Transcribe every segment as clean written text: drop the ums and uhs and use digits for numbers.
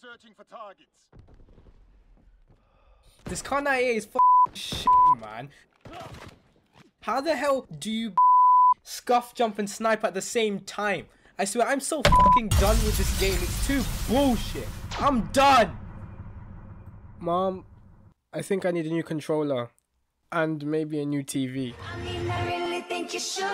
searching for targets. This Cod Ww2 is shit, man. How the hell do you scuff, jump, and snipe at the same time? I swear, I'm so fucking done with this game. It's too bullshit. I'm done. Mom, I think I need a new controller. And maybe a new TV. I mean, I really think you should.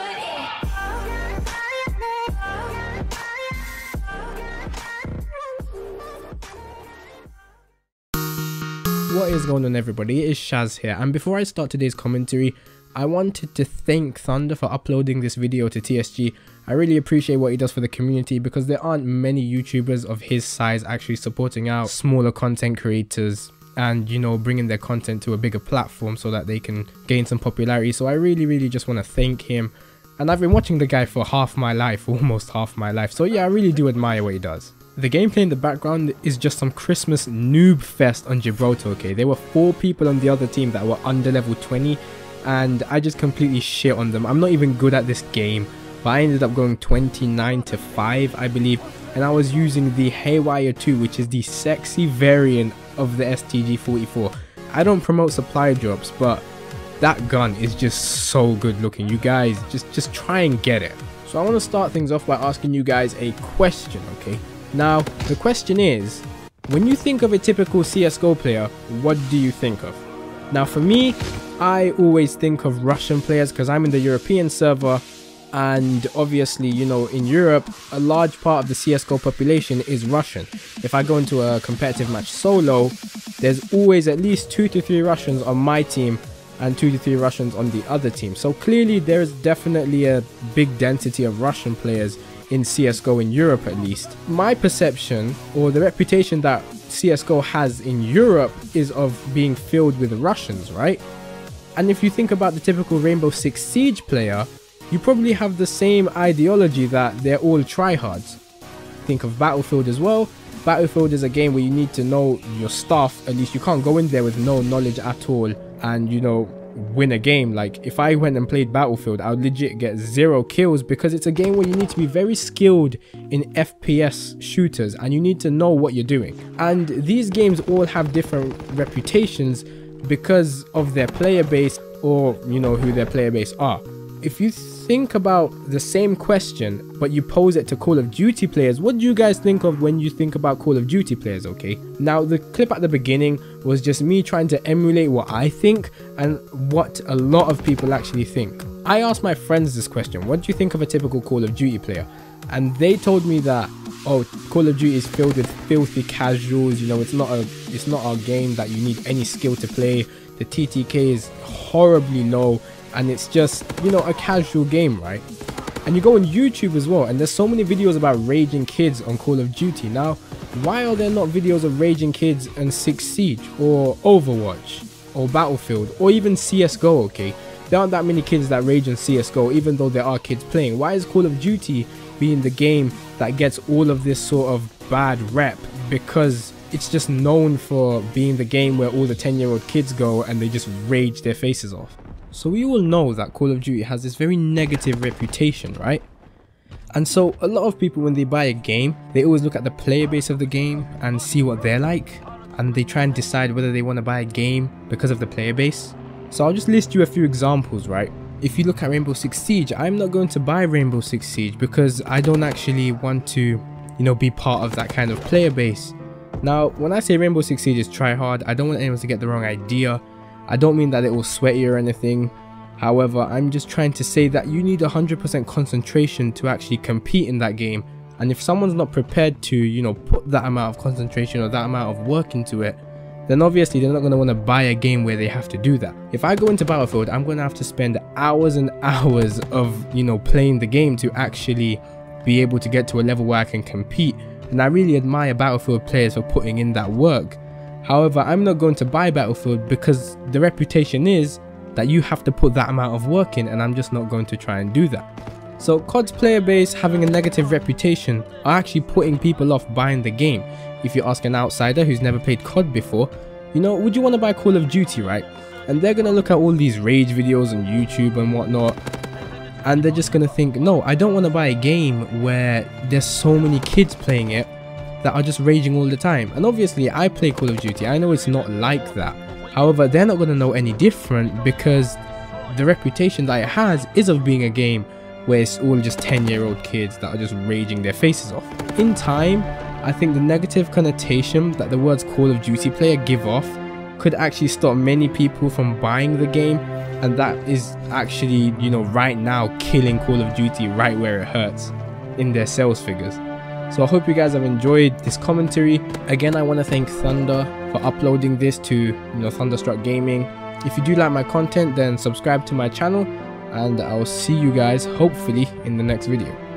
What is going on, everybody? It is Shaz here, and before I start today's commentary, I wanted to thank Thunder for uploading this video to TSG. I really appreciate what he does for the community, because there aren't many YouTubers of his size actually supporting out smaller content creators and, you know, bringing their content to a bigger platform so that they can gain some popularity. So I really just want to thank him, and I've been watching the guy for half my life, almost half my life, so yeah, I really do admire what he does. The gameplay in the background is just some Christmas noob fest on Gibraltar, okay? There were 4 people on the other team that were under level 20, and I just completely shit on them. I'm not even good at this game, but I ended up going 29-5, I believe, and I was using the Haywire 2, which is the sexy variant of the STG44. I don't promote supply drops, but that gun is just so good looking. You guys just try and get it. So I want to start things off by asking you guys a question, okay? Now, the question is, when you think of a typical CSGO player, what do you think of? Now, for me, I always think of Russian players because I'm in the European server, and obviously, you know, in Europe, a large part of the CSGO population is Russian. If I go into a competitive match solo, there's always at least 2 to 3 Russians on my team and 2 to 3 Russians on the other team. So clearly, there is definitely a big density of Russian players in CSGO in Europe, at least. My perception, or the reputation that CSGO has in Europe, is of being filled with Russians, right? And if you think about the typical Rainbow Six Siege player, you probably have the same ideology that they're all tryhards. Think of Battlefield as well. Battlefield is a game where you need to know your stuff. At least you can't go in there with no knowledge at all and, you know, win a game. Like, if I went and played Battlefield, I would legit get 0 kills, because it's a game where you need to be very skilled in FPS shooters and you need to know what you're doing. And these games all have different reputations because of their player base, or, you know, who their player base are. If you think about the same question but you pose it to Call of Duty players, what do you guys think of when you think about Call of Duty players, okay? Now, the clip at the beginning was just me trying to emulate what I think and what a lot of people actually think. I asked my friends this question: what do you think of a typical Call of Duty player? And they told me that, oh, Call of Duty is filled with filthy casuals, you know, it's not a game that you need any skill to play. The TTK is horribly low, and it's just, you know, a casual game, right? And you go on YouTube as well, and there's so many videos about raging kids on Call of Duty. Now, why are there not videos of raging kids in Six Siege or Overwatch or Battlefield or even CSGO, okay? There aren't that many kids that rage in CSGO, even though there are kids playing. Why is Call of Duty being the game that gets all of this sort of bad rep? Because it's just known for being the game where all the 10-year-old kids go and they just rage their faces off. So we all know that Call of Duty has this very negative reputation, right? And so a lot of people, when they buy a game, they always look at the player base of the game and see what they're like, and they try and decide whether they want to buy a game because of the player base. So I'll just list you a few examples, right? If you look at Rainbow Six Siege, I'm not going to buy Rainbow Six Siege because I don't actually want to, you know, be part of that kind of player base. Now, when I say Rainbow Six Siege is try hard, I don't want anyone to get the wrong idea. I don't mean that it will sweat you or anything. However, I'm just trying to say that you need 100% concentration to actually compete in that game. And if someone's not prepared to, you know, put that amount of concentration or that amount of work into it, then obviously they're not going to want to buy a game where they have to do that. If I go into Battlefield, I'm going to have to spend hours and hours of, you know, playing the game to actually be able to get to a level where I can compete. And I really admire Battlefield players for putting in that work. However, I'm not going to buy Battlefield because the reputation is that you have to put that amount of work in, and I'm just not going to try and do that. So COD's player base having a negative reputation are actually putting people off buying the game. If you ask an outsider who's never played COD before, you know, would you want to buy Call of Duty, right? And they're going to look at all these rage videos on YouTube and whatnot, and they're just going to think, no, I don't want to buy a game where there's so many kids playing it that are just raging all the time. And obviously I play Call of Duty, I know it's not like that. However, they're not going to know any different because the reputation that it has is of being a game where it's all just 10-year-old kids that are just raging their faces off. In time, I think the negative connotation that the words Call of Duty player give off could actually stop many people from buying the game, and that is actually, you know, right now killing Call of Duty right where it hurts in their sales figures. So I hope you guys have enjoyed this commentary. Again, I want to thank Thunder for uploading this to, you know, ThunderStruckGaming. If you do like my content, then subscribe to my channel, and I'll see you guys hopefully in the next video.